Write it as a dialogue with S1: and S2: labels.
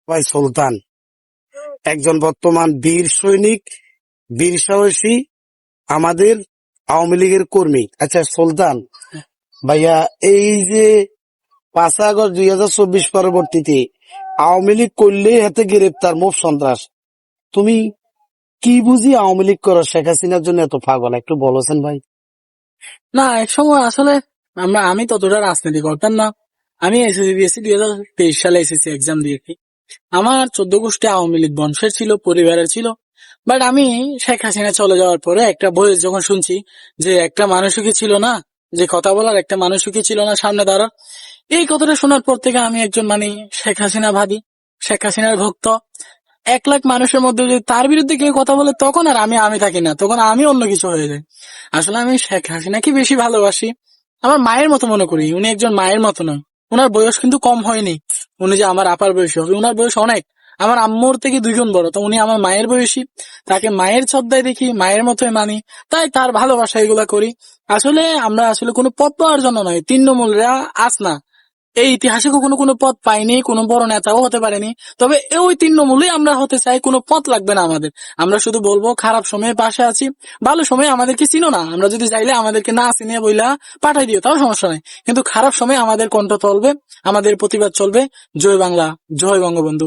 S1: ভাই সুলতান একজন বর্তমান বীর সৈনিক, বীর সাহসী, আমাদের আওয়ামী লীগের কর্মী। আচ্ছা সুলতান ভাইয়া, এই যে 5 আগস্ট 2024 পরবর্তীতে আওয়ামী লীগ করলেই হাতে গ্রেপ্তার, মুখ সন্ত্রাস, তুমি কি বুঝি আওয়ামী লীগ করো? শেখ হাসিনার জন্য এত পাগল, একটু বলেছেন ভাই।
S2: না, এক সময় আসলে আমি ততটা রাজনীতি করতাম না। আমি এসএসসি দিয়েছি 2023 সালে, এসএসসি এক্সাম দিয়েছি। আমার 14 গোষ্ঠী আওয়ামী লীগ বংশের ছিল, পরিবারের ছিল। বাট আমি শেখ হাসিনা চলে যাওয়ার পরে একটা বয়স যখন শুনছি যে একটা মানুষও কি ছিল না, যে কথা বলার একটা মানুষও কি ছিল না সামনে দাঁড়ার, এই কথাটা শোনার পর থেকে আমি একজন শেখ হাসিনা ভাবি, শেখ হাসিনার ভক্ত। 1 লাখ মানুষের মধ্যে যদি তার বিরুদ্ধে কেউ কথা বলে, তখন আর আমি থাকি না, তখন আমি অন্য কিছু হয়ে যাই। আসলে আমি শেখ হাসিনাকে বেশি ভালোবাসি, আমার মায়ের মতো মনে করি। উনি একজন মায়ের মতো নয়। ওনার বয়স কিন্তু কম হয়নি। উনি যে আমার আপার বয়সী হবে, ওনার বয়স অনেক। আমার আম্মুর থেকে 2 গুণ বড়, তো উনি আমার মায়ের বয়সী। তাকে মায়ের শ্রদ্ধায় দেখি, মায়ের মতোই মানি, তাই তার ভালোবাসা এগুলা করি। আসলে আমরা কোনো পদ পাওয়ার জন্য নয়, তৃণমূলরা আস না, এই ইতিহাসে কখনো কোনো পদ পাইনি, কোনো বড় নেতাও হতে পারেনি। তবে ওই তৃণমূলই আমরা হতে চাই, কোনো পদ লাগবে না আমাদের। আমরা শুধু বলবো খারাপ সময়ে পাশে আছি, ভালো সময়ে আমাদেরকে চিনো না, আমরা যদি চাইলে আমাদেরকে না চিনে বইলা পাঠাই দিও, তাও সমস্যা নাই। কিন্তু খারাপ সময়ে আমাদের কণ্ঠ চলবে, আমাদের প্রতিবাদ চলবে। জয় বাংলা, জয় বঙ্গবন্ধু।